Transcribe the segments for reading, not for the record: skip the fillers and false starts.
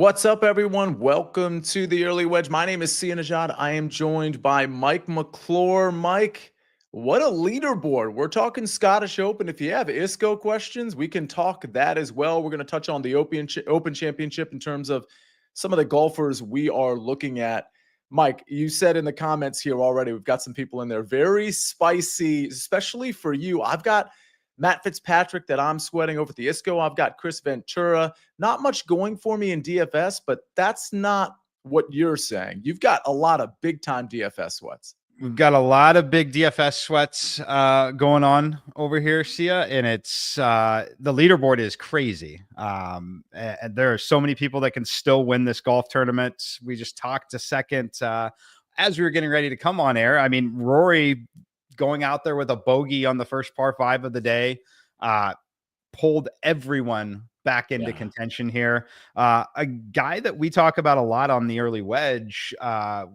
What's up, everyone? Welcome to the Early Wedge. My name is Sia Nejad. I am joined by Mike McClure. Mike, what a leaderboard. We're talking Scottish Open. If you have ISCO questions, we can talk that as well. We're going to touch on the Open Championship in terms of some of the golfers we are looking at. Mike, you said in the comments here already, we've got some people in there. Very spicy, especially for you. I've got Matt Fitzpatrick that I'm sweating over at the ISCO. I've got Chris Ventura. Not much going for me in DFS, but that's not what you're saying. You've got a lot of big-time DFS sweats. We've got a lot of big DFS sweats going on over here, Sia, and it's the leaderboard is crazy. And there are so many people that can still win this golf tournament. We just talked a second as we were getting ready to come on air. I mean, Rory going out there with a bogey on the first par 5 of the day, pulled everyone back into contention here. A guy that we talk about a lot on the early wedge,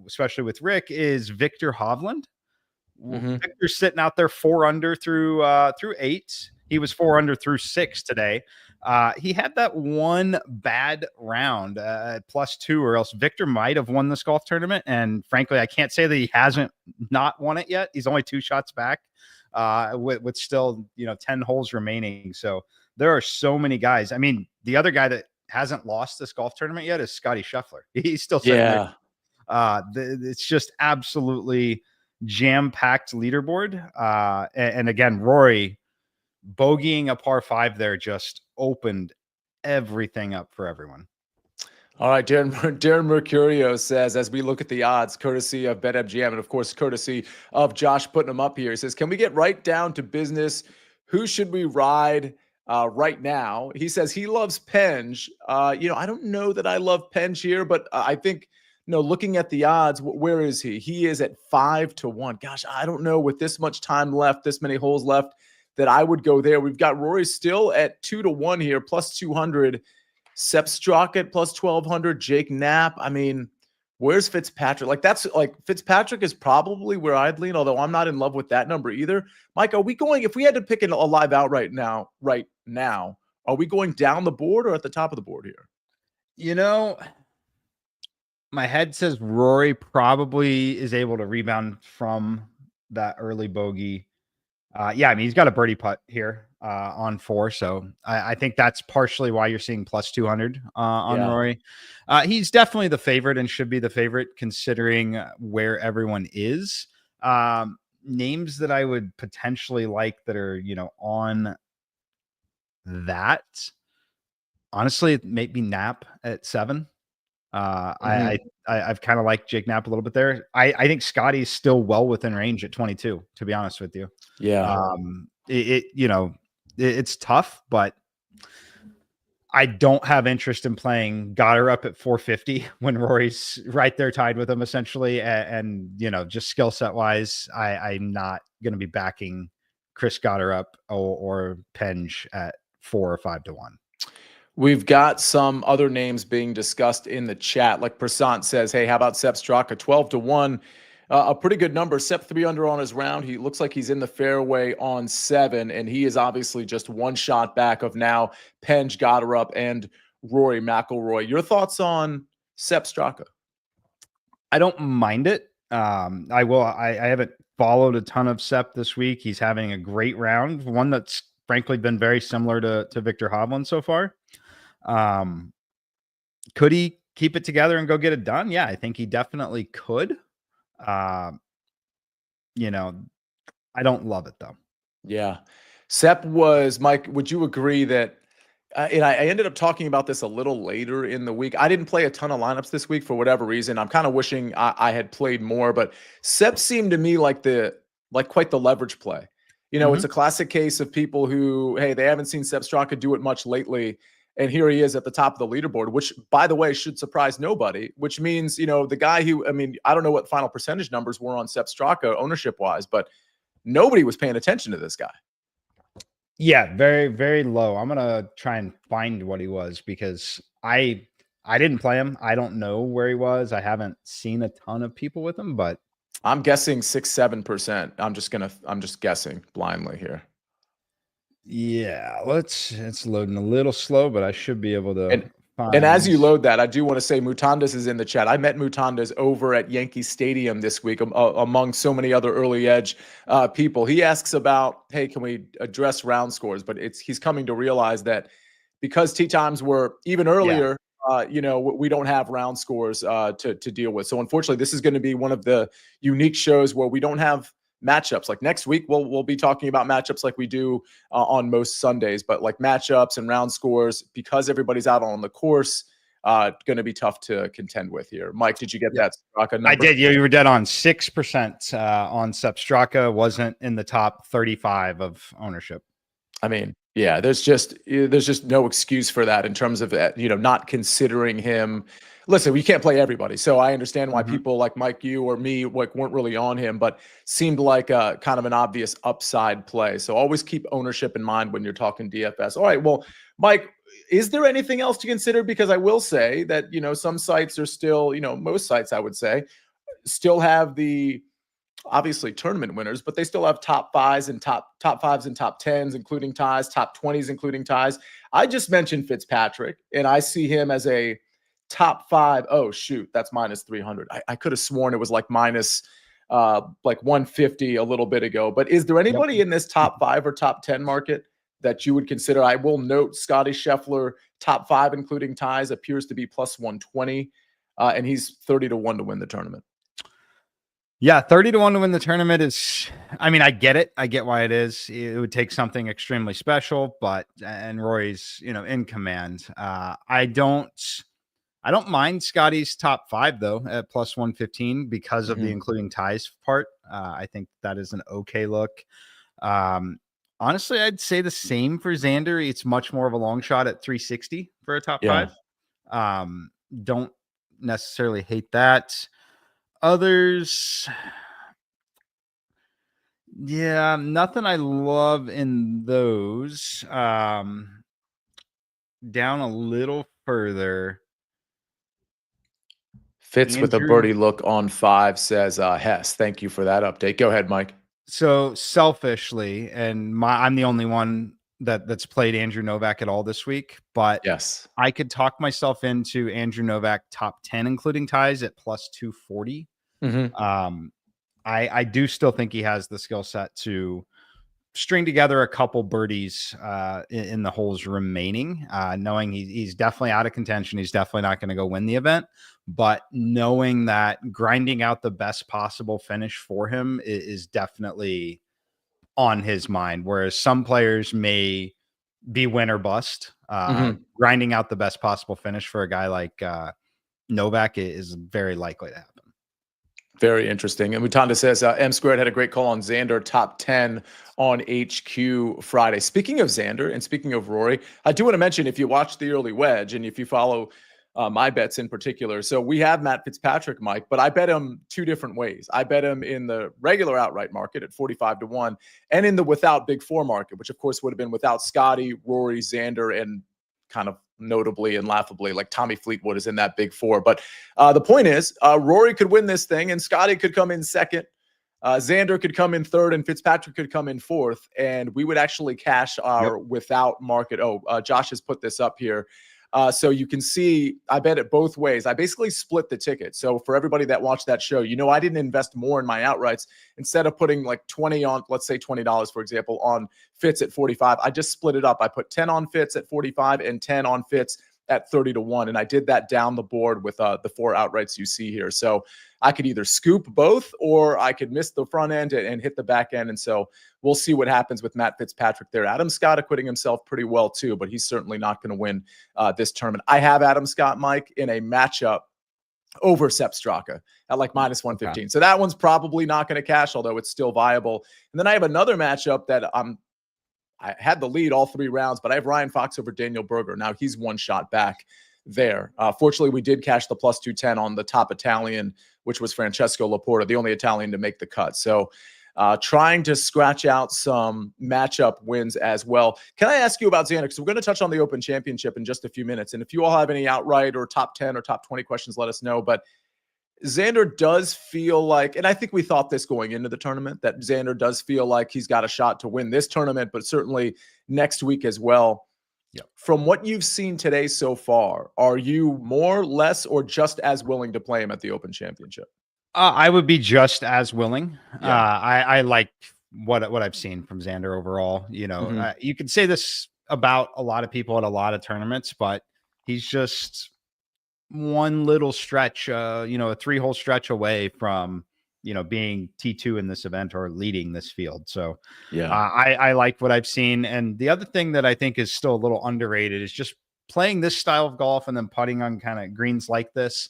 especially with Rick, is Viktor Hovland. Victor's sitting out there 4 under through 8. He was 4 under through 6 today. He had that one bad round at +2, or else Victor might have won this golf tournament. And frankly, I can't say that he hasn't not won it yet. He's only 2 shots back with still 10 holes remaining. So there are so many guys. I mean, the other guy that hasn't lost this golf tournament yet is Scotty Scheffler. He's still sitting there. It's just absolutely jam-packed leaderboard. And again, Rory bogeying a par 5 there just opened everything up for everyone. All right, Darren Mercurio says, as we look at the odds, courtesy of BetMGM, and of course, courtesy of Josh putting them up here, he says, can we get right down to business? Who should we ride right now? He says he loves Penge. I don't know that I love Penge here, but I think, looking at the odds, where is he? He is at 5-1. Gosh, I don't know, with this much time left, this many holes left, that I would go there. We've got Rory still at 2-1 here, +200. Sepp Straka at +1200. Jake Knapp. I mean, where's Fitzpatrick? Fitzpatrick is probably where I'd lean, although I'm not in love with that number either. Mike, are we going, if we had to pick a live out right now, are we going down the board or at the top of the board here? My head says Rory probably is able to rebound from that early bogey. I mean, he's got a birdie putt here on 4. So I think that's partially why you're seeing +200 on Rory. He's definitely the favorite and should be the favorite considering where everyone is. Names that I would potentially like that are, on that. Honestly, maybe Knapp at 7. I've kind of liked Jake Knapp a little bit there. I think Scotty's still well within range at 22, to be honest with you. It's tough, but I don't have interest in playing Goddard up at 450 when Rory's right there tied with him essentially. And just skill set wise, I'm not going to be backing Chris Goddard up or Penge at 4 or 5-1. We've got some other names being discussed in the chat. Like Prasant says, hey, how about Sepp Straka? 12-1. A pretty good number. Sepp 3 under on his round. He looks like he's in the fairway on 7, and he is obviously just 1 shot back of now Penge, Goddard, and Rory McIlroy. Your thoughts on Sepp Straka? I don't mind it. I haven't followed a ton of Sepp this week. He's having a great round, one that's frankly been very similar to Viktor Hovland so far. Could he keep it together and go get it done? Yeah, I think he definitely could. I don't love it though. Yeah. Sepp was, Mike, would you agree that, and I ended up talking about this a little later in the week. I didn't play a ton of lineups this week for whatever reason. I'm kind of wishing I had played more, but Sepp seemed to me like quite the leverage play. It's a classic case of people who, hey, they haven't seen Sepp Straka do it much lately. And here he is at the top of the leaderboard, which, by the way, should surprise nobody, which means, the guy who, I don't know what final percentage numbers were on Sepp Straka ownership-wise, but nobody was paying attention to this guy. Yeah, very, very low. I'm going to try and find what he was because I didn't play him. I don't know where he was. I haven't seen a ton of people with him, but I'm guessing 6-7%. I'm just guessing blindly here. Yeah, it's loading a little slow, but I should be able to And as you Fines. load that, I do want to say Mutandas is in the chat. I met Mutandas over at Yankee Stadium this week, among so many other early edge people. He asks about, hey, can we address round scores? But he's coming to realize that because tee times were even Yeah. earlier, we don't have round scores to deal with. So unfortunately, this is going to be one of the unique shows where we don't have matchups. Like next week, we'll be talking about matchups like we do on most Sundays, but like matchups and round scores, because everybody's out on the course, going to be tough to contend with here. Mike, did you get that Straka number? I did. You were dead on. 6% on Sepp Straka, wasn't in the top 35 of ownership. I mean, yeah, there's just no excuse for that in terms of not considering him. Listen, we can't play everybody, so I understand why people like Mike, you or me, like weren't really on him, but seemed like a kind of an obvious upside play. So always keep ownership in mind when you're talking DFS. All right, well, Mike, is there anything else to consider? Because I will say that some sites are still, most sites I would say still have the obviously tournament winners, but they still have top fives and top fives and top tens, including ties, top 20s, including ties. I just mentioned Fitzpatrick, and I see him as a top five. Oh, shoot, that's minus 300. I could have sworn it was like minus like 150 a little bit ago. But is there anybody in this top 5 or top 10 market that you would consider? I will note Scotty Scheffler, top 5, including ties, appears to be plus 120, and he's 30 to 1 to win the tournament. Yeah, 30 to 1 to win the tournament is, I mean, I get it. I get why it is. It would take something extremely special, and Rory's, in command. I don't mind Scotty's top 5 though at plus 115 because of the including ties part. I think that is an okay look. Honestly, I'd say the same for Xander. It's much more of a long shot at 360 for a top 5. Don't necessarily hate that. Others, yeah, nothing I love in those. Down a little further. Fitz with a birdie look on 5 says Hess. Thank you for that update. Go ahead, Mike. So selfishly, and I'm the only one that's played Andrew Novak at all this week, but yes, I could talk myself into Andrew Novak top 10, including ties at plus 240. I do still think he has the skill set to string together a couple birdies in the holes remaining, knowing he's definitely out of contention. He's definitely not going to go win the event, but knowing that grinding out the best possible finish for him is definitely on his mind. Whereas some players may be win or bust. Grinding out the best possible finish for a guy like Novak is very likely to happen. Very interesting. And Mutanda says M Squared had a great call on Xander, top 10 on HQ Friday. Speaking of Xander and speaking of Rory, I do want to mention, if you watch the early wedge and if you follow my bets in particular, so we have Matt Fitzpatrick, Mike, but I bet him 2 different ways. I bet him in the regular outright market at 45 to 1 and in the without Big Four market, which of course would have been without Scotty, Rory, Xander, and kind of notably and laughably like Tommy Fleetwood is in that Big Four. But the point is Rory could win this thing and Scotty could come in second. Xander could come in third and Fitzpatrick could come in fourth, and we would actually cash our without market. Josh has put this up here. So you can see, I bet it both ways. I basically split the ticket. So for everybody that watched that show, I didn't invest more in my outrights. Instead of putting like 20 on, let's say $20, for example, on Fitz at 45, I just split it up. I put 10 on Fitz at 45 and 10 on Fitz at 30 to 1. And I did that down the board with the 4 outrights you see here. So I could either scoop both or I could miss the front end and hit the back end. And so we'll see what happens with Matt Fitzpatrick there. Adam Scott acquitting himself pretty well too, but he's certainly not going to win this tournament. I have Adam Scott, Mike, in a matchup over Sepp Straka at like minus 115. Okay. So that one's probably not going to cash, although it's still viable. And then I have another matchup that I had the lead all 3 rounds, but I have Ryan Fox over Daniel Berger. Now he's 1 shot back there. Fortunately, we did cash the plus 210 on the top Italian, which was Francesco Laporta, the only Italian to make the cut. So trying to scratch out some matchup wins as well. Can I ask you about Xander? Because we're going to touch on the Open Championship in just a few minutes. And if you all have any outright or top 10 or top 20 questions, let us know. But Xander does feel like, and I think we thought this going into the tournament, that Xander does feel like he's got a shot to win this tournament, but certainly next week as well. Yep. From what you've seen today so far, are you more, less, or just as willing to play him at the Open Championship? I would be just as willing. Yeah. I like what I've seen from Xander overall. Mhm. You could say this about a lot of people at a lot of tournaments, but he's just one little stretch, a 3-hole stretch away from, being T2 in this event or leading this field. So Yeah. I like what I've seen. And the other thing that I think is still a little underrated is just playing this style of golf and then putting on kind of greens like this.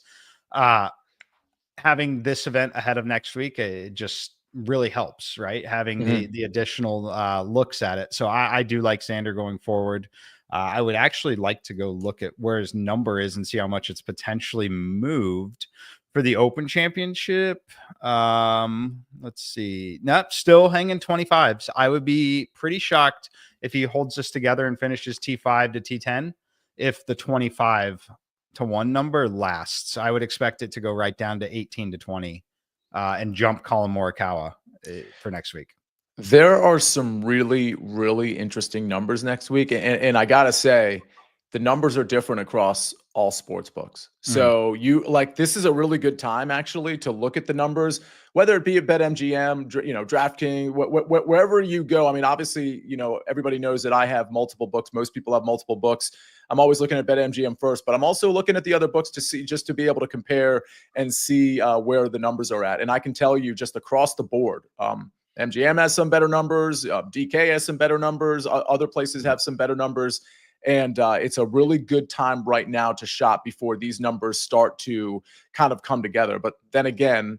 Having this event ahead of next week, it just really helps, right? Having the Mhm. the additional looks at it. So I do like Xander going forward. I would actually like to go look at where his number is and see how much it's potentially moved for the Open Championship. Let's see. Nope, still hanging 25s. I would be pretty shocked if he holds this together and finishes T5 to T10 if the 25-1 number lasts. I would expect it to go right down to 18-20 and jump Colin Morikawa for next week. There are some really, really interesting numbers next week. And I got to say, the numbers are different across all sports books. Mhm. So this is a really good time actually to look at the numbers, whether it be at BetMGM, DraftKings, wherever you go. I mean, obviously, everybody knows that I have multiple books. Most people have multiple books. I'm always looking at BetMGM first, but I'm also looking at the other books to see, just to be able to compare and see where the numbers are at. And I can tell you just across the board, MGM has some better numbers. DK has some better numbers. Other places have some better numbers. And it's a really good time right now to shop before these numbers start to kind of come together. But then again,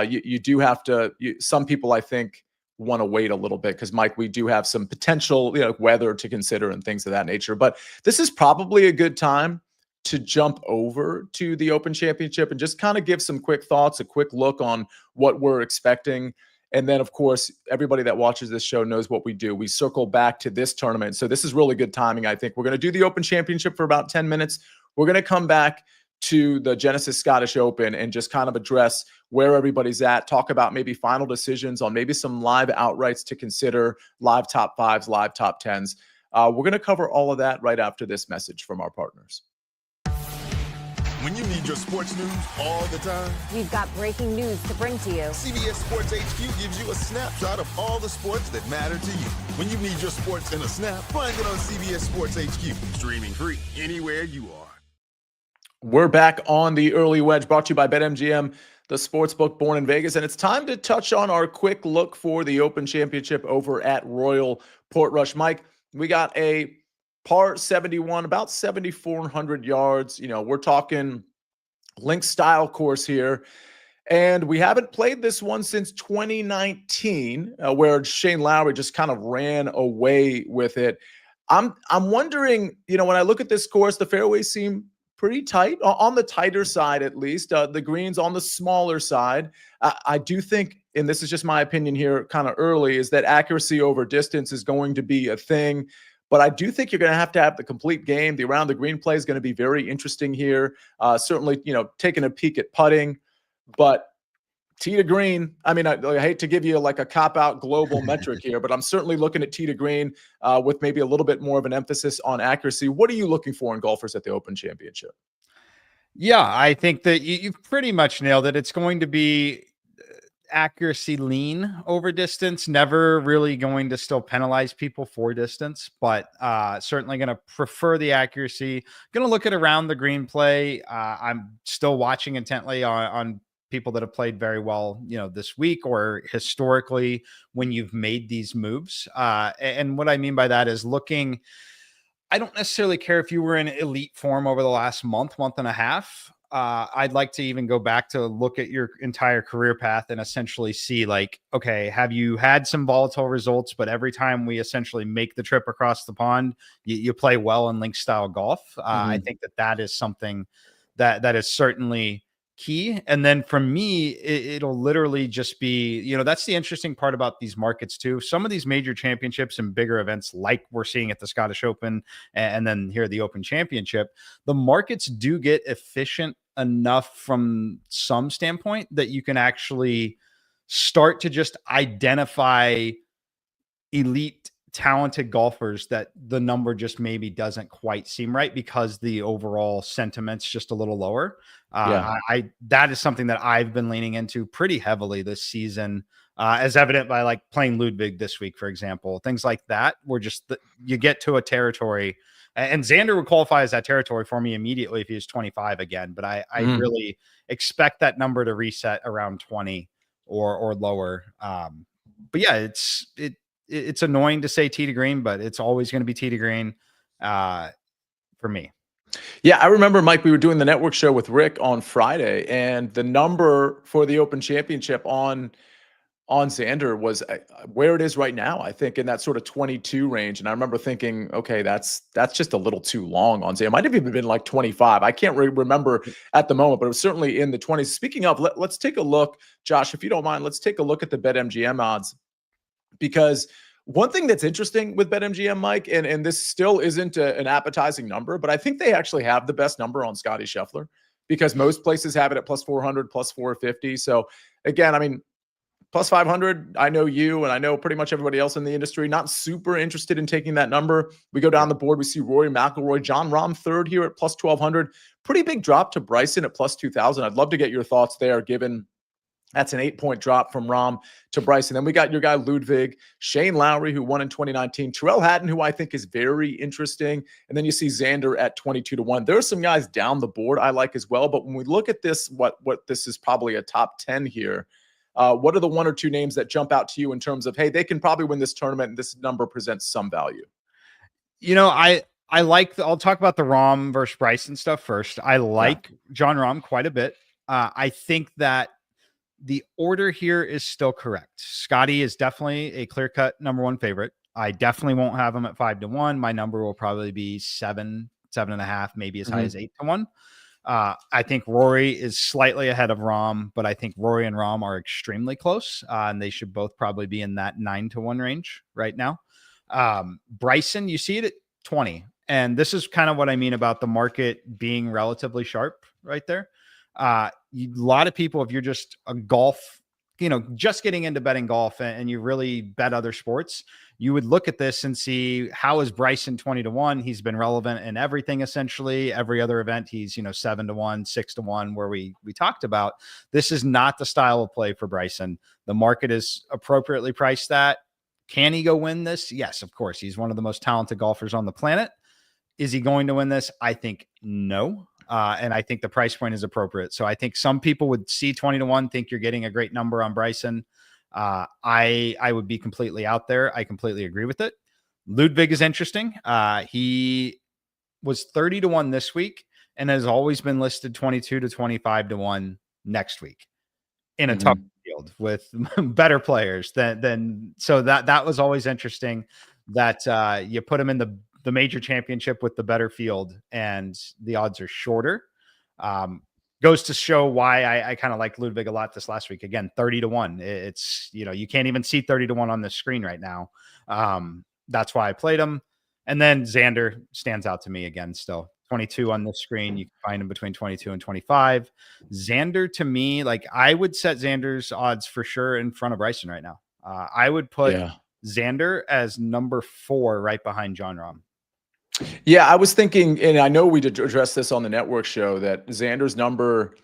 you do have to, some people, I think, want to wait a little bit because, Mike, we do have some potential weather to consider and things of that nature. But this is probably a good time to jump over to the Open Championship and just kind of give some quick thoughts, a quick look on what we're expecting. And then, of course, everybody that watches this show knows what we do. We circle back to this tournament. So this is really good timing, I think. We're going to do the Open Championship for about 10 minutes. We're going to come back to the Genesis Scottish Open and just kind of address where everybody's at, talk about maybe final decisions on maybe some live outrights to consider, live top fives, live top tens. We're going to cover all of that right after this message from our partners. When you need your sports news all the time, we've got breaking news to bring to you. CBS Sports HQ gives you a snapshot of all the sports that matter to you. When you need your sports in a snap, find it on CBS Sports HQ, streaming free anywhere you are. We're back on the Early Wedge, brought to you by BetMGM, the sportsbook born in Vegas. And it's time to touch on our quick look for the Open Championship over at Royal Portrush. Mike, we got a par 71, about 7,400 yards. We're talking link style course here. And we haven't played this one since 2019, where Shane Lowry just kind of ran away with it. I'm wondering, when I look at this course, the fairways seem pretty tight, on the tighter side at least. The greens on the smaller side. I do think, and this is just my opinion here kind of early, is that accuracy over distance is going to be a thing. But I do think you're going to have the complete game. The around the green play is going to be very interesting here. Certainly, taking a peek at putting. But tee to green, I mean, I hate to give you like a cop-out global metric here, but I'm certainly looking at tee to green with maybe a little bit more of an emphasis on accuracy. What are you looking for in golfers at the Open Championship? Yeah, I think that you've pretty much nailed it. It's going to be accuracy lean over distance, never really going to still penalize people for distance, but certainly going to prefer the accuracy. Going to look at around the green play. I'm still watching intently on people that have played very well, this week or historically when you've made these moves. And what I mean by that is looking, I don't necessarily care if you were in elite form over the last month and a half. I'd like to even go back to look at your entire career path and essentially see like, okay, have you had some volatile results, but every time we essentially make the trip across the pond, you play well in link style golf. I think that is something that is certainly key. And then for me, it'll literally just be, that's the interesting part about these markets too. Some of these major championships and bigger events, like we're seeing at the Scottish Open and then here the Open Championship, the markets do get efficient enough from some standpoint that you can actually start to just identify elite talented golfers that the number just maybe doesn't quite seem right because the overall sentiment's just a little lower. Yeah. That is something that I've been leaning into pretty heavily this season, as evident by like playing Ludwig this week, for example, things like that, where just you get to a territory, and Xander would qualify as that territory for me immediately if he was 25 again. But I really expect that number to reset around 20 or lower. But yeah, it's annoying to say tee to green, but it's always going to be tee to green for me. Yeah, I remember, Mike, we were doing the network show with Rick on Friday, and the number for the Open Championship on Xander was where it is right now, I think in that sort of 22 range. And I remember thinking, okay, that's just a little too long on Xander. It might have even been like 25. I can't remember at the moment, but it was certainly in the 20s. Speaking of, let's take a look, Josh, if you don't mind, let's take a look at the BetMGM odds, because one thing that's interesting with BetMGM, Mike, and this still isn't an appetizing number, but I think they actually have the best number on Scottie Scheffler, because most places have it at plus 400, plus 450. So again, I mean, plus 500, I know you and I know pretty much everybody else in the industry, not super interested in taking that number. We go down the board, we see Rory McIlroy, John Rahm third here at plus 1,200. Pretty big drop to Bryson at plus 2,000. I'd love to get your thoughts there, given that's an 8-point drop from Rahm to Bryson. Then we got your guy Ludwig, Shane Lowry, who won in 2019, Tyrrell Hatton, who I think is very interesting. And then you see Xander at 22-1. There are some guys down the board I like as well. But when we look at this, what this is probably a top 10 here. What are the one or two names that jump out to you in terms of, hey, they can probably win this tournament and this number presents some value? You know, I like, I'll talk about the Rahm versus Bryson stuff first. I like John Rahm quite a bit. I think that the order here is still correct. Scotty is definitely a clear-cut number one favorite. I definitely won't have him at 5-1. My number will probably be 7.5, maybe as high as 8-1. I think Rory is slightly ahead of Rahm, but I think Rory and Rahm are extremely close, and they should both probably be in that 9-1 range right now. Bryson, you see it at 20, and this is kind of what I mean about the market being relatively sharp right there. A lot of people, if you're just a golf, just getting into betting golf and you really bet other sports, you would look at this and see, how is Bryson 20-1? He's been relevant in everything, essentially. Every other event, he's, 7-1, 6-1, where we talked about. This is not the style of play for Bryson. The market is appropriately priced that. Can he go win this? Yes, of course. He's one of the most talented golfers on the planet. Is he going to win this? I think no. And I think the price point is appropriate. So I think some people would see 20-1, think you're getting a great number on Bryson. I would be completely out there. I completely agree with it. Ludwig is interesting. He was 30-1 this week and has always been listed 22 to 25-1 next week in a tough field with better players than so that was always interesting, that you put him in the major championship with the better field and the odds are shorter. Goes to show why I kind of like Ludwig a lot this last week. Again, 30-1. It's, you can't even see 30-1 on the screen right now. That's why I played him. And then Xander stands out to me again. Still 22 on the screen. You can find him between 22 and 25. Xander, to me, like, I would set Xander's odds for sure in front of Bryson right now. I would put Xander as number 4 right behind John Rahm. Yeah, I was thinking, and I know we did address this on the network show, that Xander's number,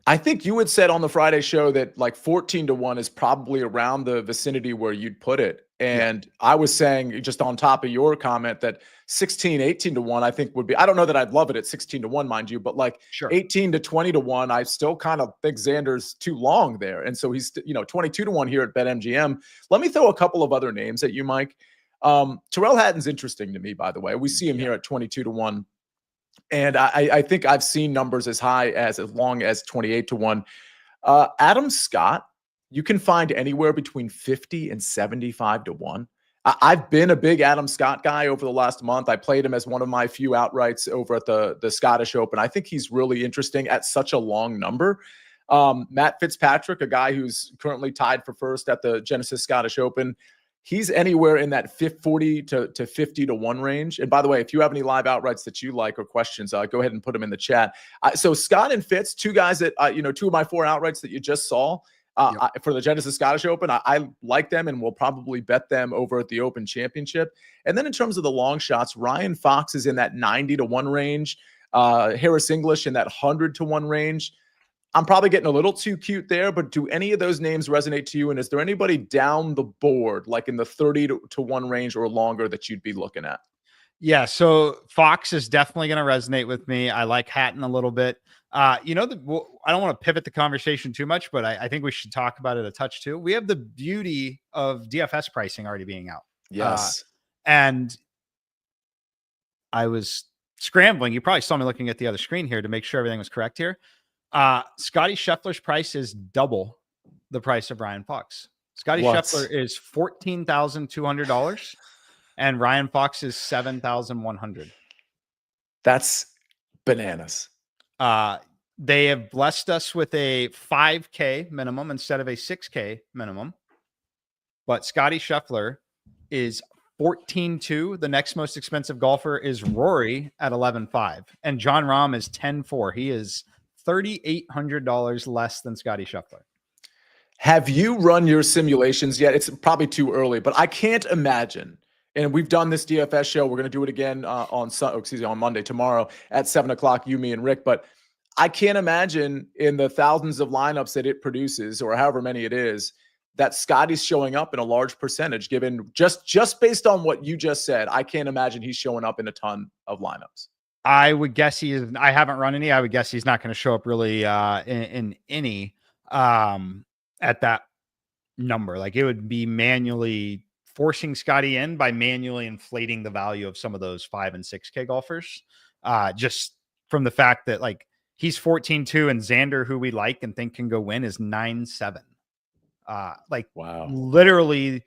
I think you had said on the Friday show that like 14-1 is probably around the vicinity where you'd put it. And I was saying, just on top of your comment, that 18-1, I think would be, I don't know that I'd love it at 16-1, mind you, but like 18 to 20-1, I still kind of think Xander's too long there. And so he's, 22-1 here at BetMGM. Let me throw a couple of other names at you, Mike. Tyrrell Hatton's interesting to me, by the way. We see him here at 22-1. And I think I've seen numbers as long as 28-1. Adam Scott, you can find anywhere between 50 and 75-1. I've been a big Adam Scott guy over the last month. I played him as one of my few outrights over at the Scottish Open. I think he's really interesting at such a long number. Matt Fitzpatrick, a guy who's currently tied for first at the Genesis Scottish Open, he's anywhere in that 40 to 50-1 range. And by the way, if you have any live outrights that you like or questions, go ahead and put them in the chat. So Scott and Fitz, two guys that, 2 of my 4 outrights that you just saw, For the Genesis Scottish Open. I like them and will probably bet them over at the Open Championship. And then in terms of the long shots, Ryan Fox is in that 90-1 range. Harris English in that 100-1 range. I'm probably getting a little too cute there, but do any of those names resonate to you? And is there anybody down the board, like in the 30-1 range or longer, that you'd be looking at? Yeah, so Fox is definitely going to resonate with me. I like Hatton a little bit. I don't want to pivot the conversation too much, but I think we should talk about it a touch too. We have the beauty of DFS pricing already being out. Yes. And I was scrambling. You probably saw me looking at the other screen here to make sure everything was correct here. Scotty Scheffler's price is double the price of Ryan Fox. Scotty Scheffler is $14,200 and Ryan Fox is $7,100. That's bananas. They have blessed us with a 5K minimum instead of a 6K minimum. But Scotty Scheffler is 14.2. The next most expensive golfer is Rory at 11.5. And John Rahm is 10.4. He is $3,800 less than Scotty Scheffler. Have you run your simulations yet? It's probably too early, but I can't imagine. And we've done this DFS show. We're going to do it again on Monday, tomorrow at 7:00, you, me, and Rick. But I can't imagine in the thousands of lineups that it produces, or however many it is, that Scotty's showing up in a large percentage, given just based on what you just said. I can't imagine he's showing up in a ton of lineups. I would guess he is. I haven't run any. I would guess he's not going to show up really in any at that number. Like, it would be manually forcing Scotty in by manually inflating the value of some of those 5 and 6K golfers. Just from the fact that, like, he's 14.2 and Xander, who we like and think can go win, is 9.7. Wow. Literally,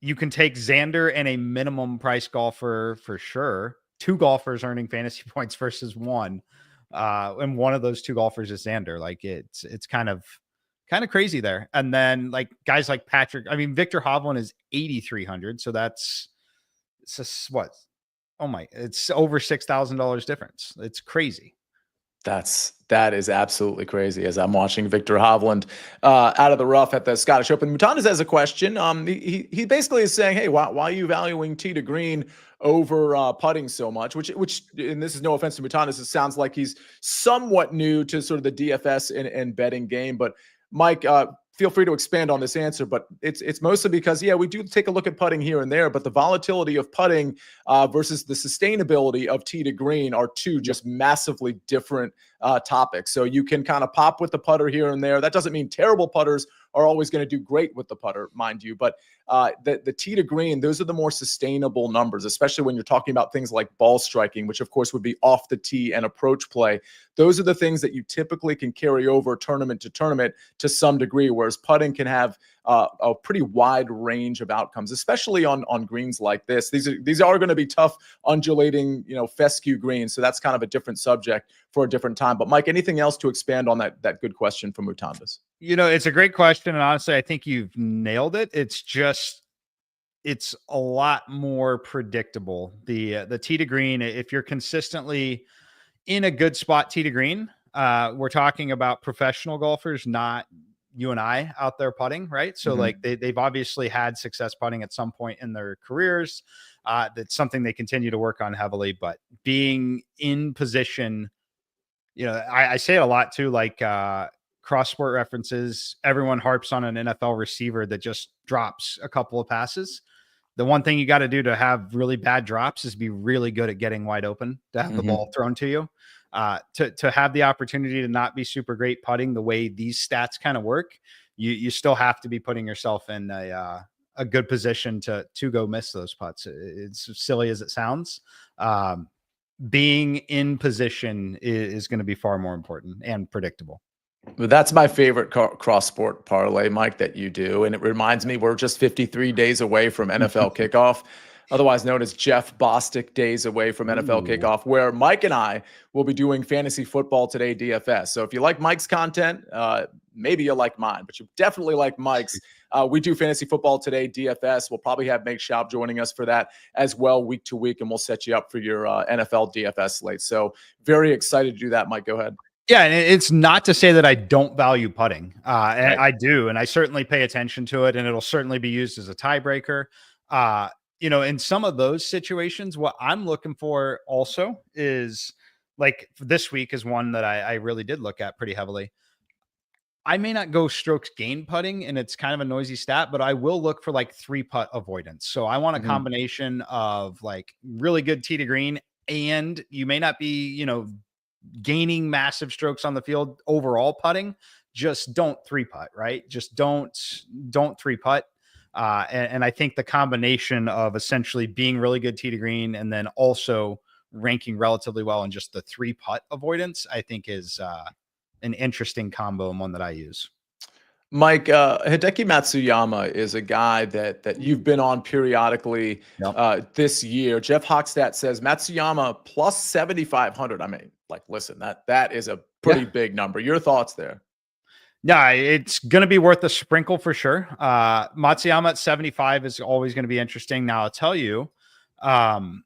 you can take Xander and a minimum price golfer for sure. 2 golfers earning fantasy points versus 1. And one of those 2 golfers is Xander. Like, it's kind of crazy there. And then, like, guys like Patrick, Victor Hovland is 8,300. So it's over $6,000 difference. It's crazy. That is absolutely crazy. As I'm watching Victor Hovland out of the rough at the Scottish Open, Mutandas has a question. He basically is saying, hey, why are you valuing tee to green over putting so much? Which, and this is no offense to Mutandas, it sounds like he's somewhat new to sort of the DFS and betting game. But Mike, feel free to expand on this answer, but it's mostly because, we do take a look at putting here and there, but the volatility of putting versus the sustainability of tee to green are two just massively different topics. So you can kind of pop with the putter here and there. That doesn't mean terrible putters are always going to do great with the putter, mind you, but the tee to green, those are the more sustainable numbers, especially when you're talking about things like ball striking, which of course would be off the tee and approach play. Those are the things that you typically can carry over tournament to tournament to some degree, whereas putting can have a pretty wide range of outcomes, especially on greens like this. These are going to be tough, undulating, fescue greens. So that's kind of a different subject for a different time. But Mike, anything else to expand on that good question from Mutandas? It's a great question. And honestly, I think you've nailed it. It's a lot more predictable. The tee to green, if you're consistently in a good spot tee to green, we're talking about professional golfers, not you and I out there putting, right? So like they've obviously had success putting at some point in their careers. That's something they continue to work on heavily, but being in position, I say it a lot too, like cross sport references. Everyone harps on an NFL receiver that just drops a couple of passes. The one thing you got to do to have really bad drops is be really good at getting wide open, to have the ball thrown to you. To have the opportunity to not be super great putting the way these stats kind of work, you still have to be putting yourself in a good position to go miss those putts. It's silly as it sounds. Being in position is going to be far more important and predictable. Well, that's my favorite cross-sport parlay, Mike, that you do. And it reminds me we're just 53 days away from NFL kickoff, otherwise known as Jeff Bostic days away from NFL kickoff, where Mike and I will be doing Fantasy Football Today DFS. So if you like Mike's content, maybe you'll like mine, but you definitely like Mike's. We do Fantasy Football Today DFS. We'll probably have Meg Schaub joining us for that as well, week to week, and we'll set you up for your NFL DFS slate. So very excited to do that. Mike, go ahead. Yeah, and it's not to say that I don't value putting. And Right. I do, and I certainly pay attention to it, and it'll certainly be used as a tiebreaker. In some of those situations, what I'm looking for also is like this week is one that I really did look at pretty heavily. I may not go strokes gain putting, and it's kind of a noisy stat, but I will look for like 3-putt avoidance. So I want a Mhm. combination of like really good tee to green, and you may not be, gaining massive strokes on the field overall putting. Just don't 3-putt, right? Just don't 3-putt. And I think the combination of essentially being really good tee to green and then also ranking relatively well in just the 3-putt avoidance, I think is an interesting combo and one that I use. Mike, Hideki Matsuyama is a guy that you've been on periodically Yep. this year. Jeff Hochstat says Matsuyama plus 7,500. I mean, like, listen, that is a pretty big number. Your thoughts there? Yeah, it's going to be worth a sprinkle for sure. Matsuyama at 75 is always going to be interesting. Now, I'll tell you, I'd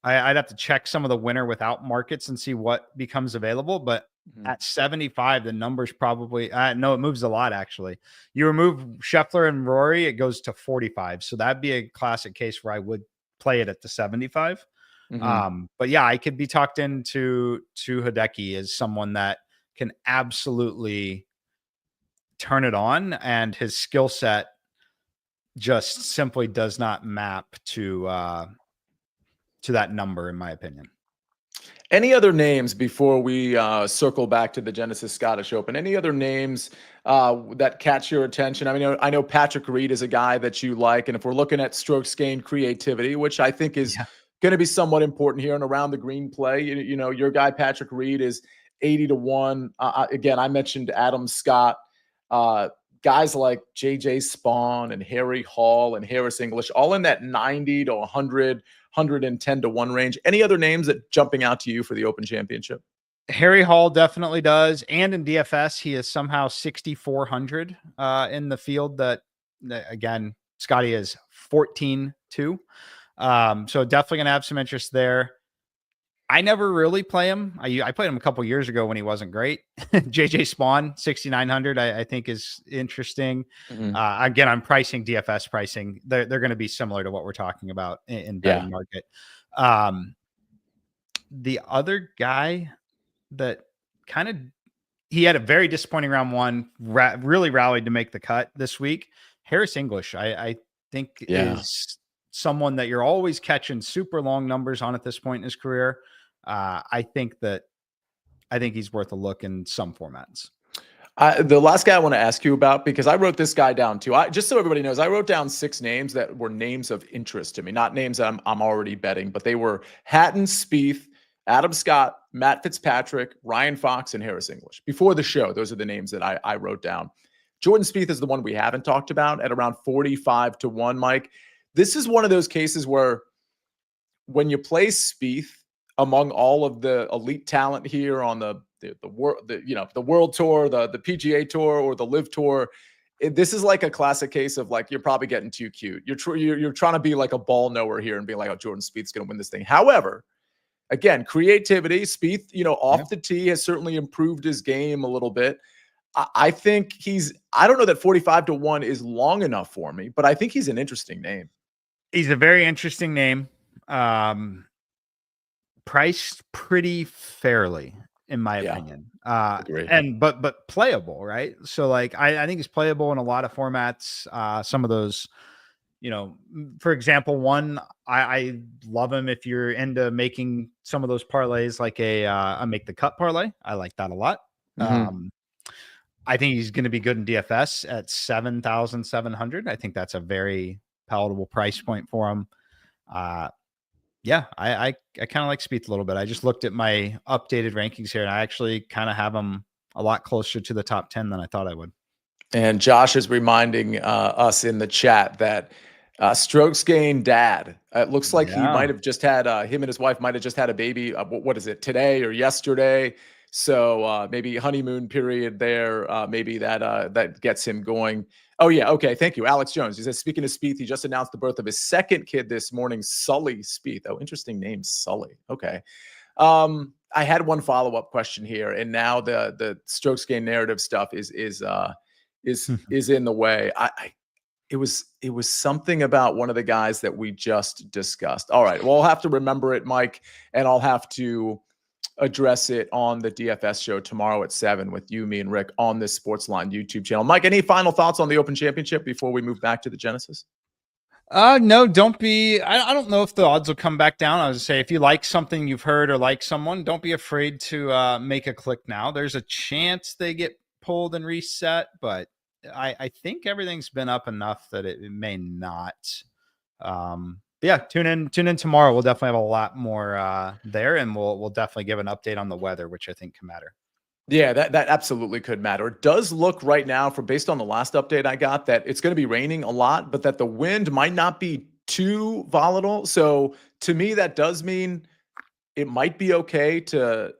have to check some of the winner without markets and see what becomes available. But at 75, the numbers probably no, it moves a lot. Actually, you remove Scheffler and Rory, it goes to 45. So that'd be a classic case where I would play it at the 75. But yeah, I could be talked into Hideki as someone that can absolutely turn it on, and his skill set just simply does not map to that number, in my opinion. Any other names before we circle back to the Genesis Scottish Open? Any other names that catch your attention? I mean, I know Patrick Reed is a guy that you like, and if we're looking at strokes gained creativity, which I think is going to be somewhat important here and around the green play, your guy Patrick Reed is 80-1. Again, I mentioned Adam Scott. Guys like JJ Spawn and Harry Hall and Harris English, all in that 90 to 100, 110-1 range. Any other names that jumping out to you for the Open Championship? Harry Hall definitely does. And in DFS, he is somehow 6,400 in the field that again, Scotty is 14-2. So definitely going to have some interest there. I never really play him. I played him a couple years ago when he wasn't great. JJ Spawn, 6,900, I think is interesting. Again, I'm pricing DFS pricing. They're going to be similar to what we're talking about in betting market. The other guy that he had a very disappointing round one, really rallied to make the cut this week. Harris English, I think is someone that you're always catching super long numbers on at this point in his career. I think he's worth a look in some formats. The last guy I want to ask you about, because I wrote this guy down too. Just so everybody knows, I wrote down 6 names that were names of interest to me, not names that I'm already betting, but they were Hatton, Spieth, Adam Scott, Matt Fitzpatrick, Ryan Fox, and Harris English. Before the show, those are the names that I wrote down. Jordan Spieth is the one we haven't talked about at around 45-1, Mike. This is one of those cases where when you play Spieth among all of the elite talent here on the world tour, the PGA tour, or the Live tour, this is like a classic case of like, you're probably getting too cute. You're trying to be like a ball knower here and be like, oh, Jordan Spieth's going to win this thing. However, again, creativity. Spieth, off the tee has certainly improved his game a little bit. I think I don't know that 45-1 is long enough for me, but I think he's an interesting name. He's a very interesting name. Priced pretty fairly, in my opinion. But playable, right? So like I think he's playable in a lot of formats. Some of those, for example, one I love him if you're into making some of those parlays, like a make the cut parlay. I like that a lot. I think he's going to be good in DFS at 7,700. I think that's a very palatable price point for him. I kind of like Spieth a little bit. I just looked at my updated rankings here, and I actually kind of have him a lot closer to the top 10 than I thought I would. And Josh is reminding us in the chat that strokes gained dad. It looks like he might have just had him and his wife might have just had a baby. What is it, today or yesterday? So maybe honeymoon period there. Maybe that gets him going. Oh, yeah. Okay. Thank you. Alex Jones. He says, speaking of Spieth, he just announced the birth of his second kid this morning, Sully Spieth. Oh, interesting name, Sully. Okay. I had one follow-up question here, and now the strokes gain narrative stuff is in the way. It was something about one of the guys that we just discussed. All right, well, I'll have to remember it, Mike, and I'll have to address it on the DFS show tomorrow at 7 with you, me, and Rick on this SportsLine YouTube channel. Mike, any final thoughts on the Open Championship before we move back to the Genesis? No, don't be. I don't know if the odds will come back down. I was say, if you like something you've heard or like someone, don't be afraid to make a click now. There's a chance they get pulled and reset, but I think everything's been up enough that it may not. Yeah, tune in tomorrow. We'll definitely have a lot more there, and we'll definitely give an update on the weather, which I think can matter. Yeah, that absolutely could matter. It does look right now, based on the last update I got, that it's going to be raining a lot, but that the wind might not be too volatile. So to me, that does mean it might be okay to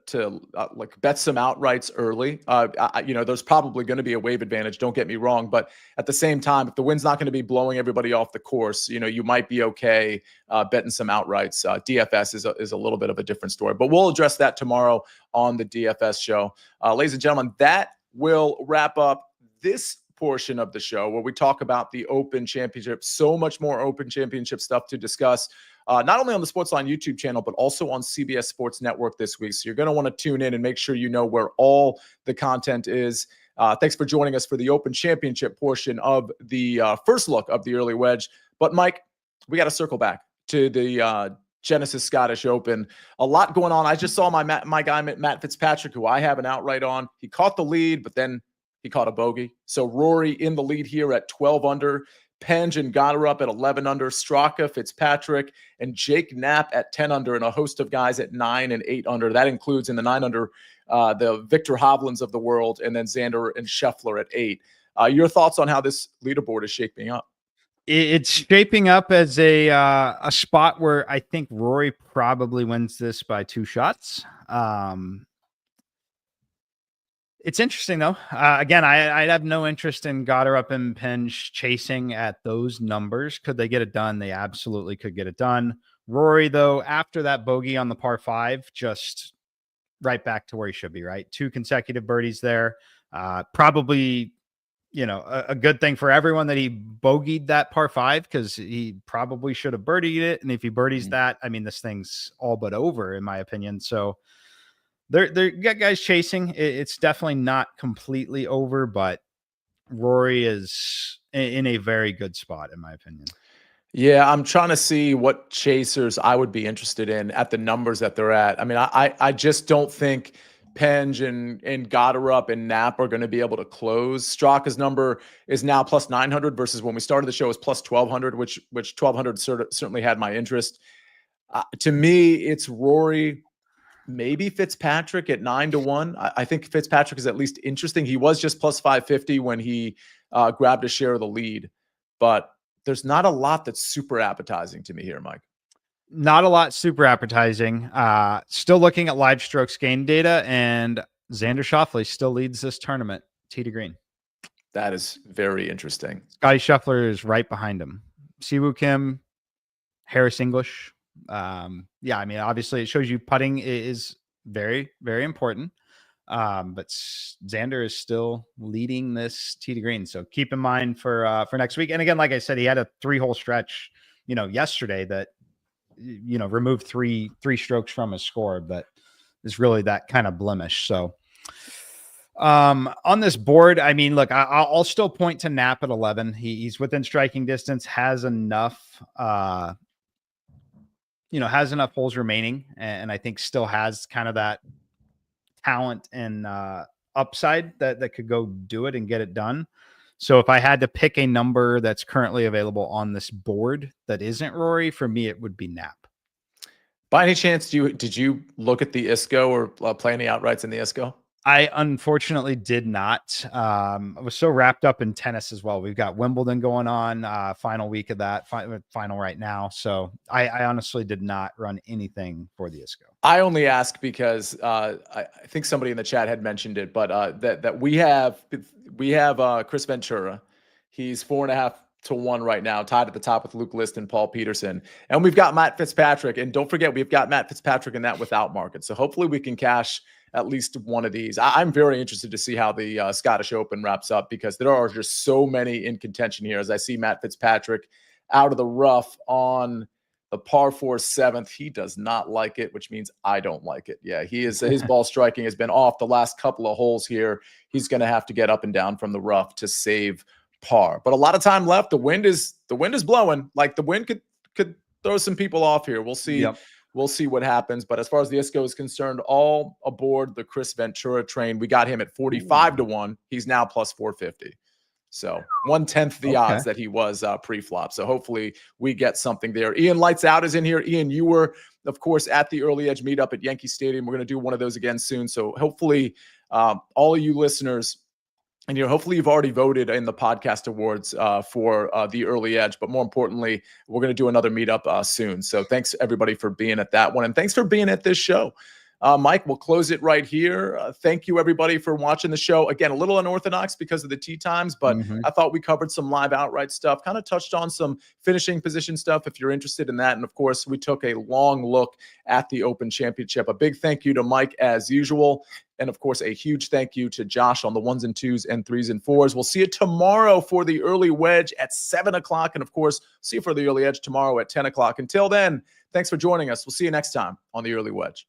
like bet some outrights early. There's probably going to be a wave advantage. Don't get me wrong, but at the same time, if the wind's not going to be blowing everybody off the course, you might be okay betting some outrights. DFS is a little bit of a different story, but we'll address that tomorrow on the DFS show. Ladies and gentlemen, that will wrap up this portion of the show where we talk about the Open Championship. So much more Open Championship stuff to discuss. Not only on the SportsLine YouTube channel, but also on CBS Sports Network this week. So you're going to want to tune in and make sure you know where all the content is. Thanks for joining us for the Open Championship portion of the first look of the early wedge. But Mike, we got to circle back to the Genesis Scottish Open. A lot going on. I just saw my guy, Matt Fitzpatrick, who I have an outright on. He caught the lead, but then he caught a bogey. So Rory in the lead here at 12 under. Penge and Goddard up at 11 under, Straka, Fitzpatrick, and Jake Knapp at 10 under, and a host of guys at 9 and 8 under. That includes in the 9 under the Victor Hovlands of the world, and then Xander and Scheffler at 8. Your thoughts on how this leaderboard is shaping up? It's shaping up as a spot where I think Rory probably wins this by 2 shots. It's interesting, though. Again, I'd have no interest in Goddard and Penge chasing at those numbers. Could they get it done? They absolutely could get it done. Rory, though, after that bogey on the par 5, just right back to where he should be, right? 2 consecutive birdies there. Probably, a good thing for everyone that he bogeyed that par 5 because he probably should have birdied it. And if he birdies that, I mean, this thing's all but over, in my opinion. So They're got guys chasing. It's definitely not completely over, but Rory is in a very good spot, in my opinion. Yeah, I'm trying to see what chasers I would be interested in at the numbers that they're at. I mean, I just don't think Penge and Goddard and Knapp are going to be able to close. Straka's number is now plus 900 versus when we started the show was plus 1200, which 1200 certainly had my interest. To me, it's Rory. Maybe Fitzpatrick at 9-1. I think Fitzpatrick is at least interesting. He was just plus 550 when he grabbed a share of the lead, but there's not a lot that's super appetizing to me here, Mike. Not a lot super appetizing. Still looking at live strokes gain data, and Xander Schauffele still leads this tournament, tee to green. That is very interesting. Scotty Scheffler is right behind him. Siwoo Kim, Harris English. Yeah, I mean, obviously it shows you putting is very, very important. But Xander is still leading this tee to green. So keep in mind for next week. And again, like I said, he had a 3-hole stretch, yesterday that, removed three strokes from his score, but is really that kind of blemish. So, on this board, I mean, look, I'll still point to Knapp at 11. He's within striking distance, has enough, has enough holes remaining, and I think still has kind of that talent and upside that could go do it and get it done. So if I had to pick a number that's currently available on this board that isn't Rory, for me, it would be Knapp. By any chance, did you look at the ISCO or play any outrights in the ISCO? I unfortunately did not. I was so wrapped up in tennis as well. We've got Wimbledon going on, final week of that, final right now. So I honestly did not run anything for the ISCO. I only ask because I think somebody in the chat had mentioned it, but that we have Chris Ventura. He's 4.5 to 1 right now, tied at the top with Luke List and Paul Peterson. And we've got Matt Fitzpatrick. And don't forget, we've got Matt Fitzpatrick in that without market. So hopefully we can cash at least one of these. I'm very interested to see how the Scottish Open wraps up, because there are just so many in contention here. As I see Matt Fitzpatrick out of the rough on the par 4 7th. He does not like it, which means I don't like it. Yeah, his ball striking has been off the last couple of holes here. He's going to have to get up and down from the rough to save par. But a lot of time left. The wind is blowing. Like, the wind could throw some people off here. We'll see. Yep. We'll see what happens. But as far as the ISCO is concerned, all aboard the Chris Ventura train. We got him at 45 to 1. He's now plus 450. So 1/10 the odds that he was pre-flop. So hopefully we get something there. Ian Lights Out is in here. Ian, you were, of course, at the Early Edge meetup at Yankee Stadium. We're going to do one of those again soon. So hopefully all of you listeners, and hopefully you've already voted in the podcast awards for the Early Edge. But more importantly, we're going to do another meetup soon. So thanks everybody for being at that one, and thanks for being at this show. Mike, we'll close it right here. Thank you, everybody, for watching the show. Again, a little unorthodox because of the tee times, but I thought we covered some live outright stuff, kind of touched on some finishing position stuff if you're interested in that. And, of course, we took a long look at the Open Championship. A big thank you to Mike, as usual. And, of course, a huge thank you to Josh on the 1s and 2s and 3s and 4s. We'll see you tomorrow for the Early Wedge at 7 o'clock. And, of course, see you for the Early Edge tomorrow at 10 o'clock. Until then, thanks for joining us. We'll see you next time on the Early Wedge.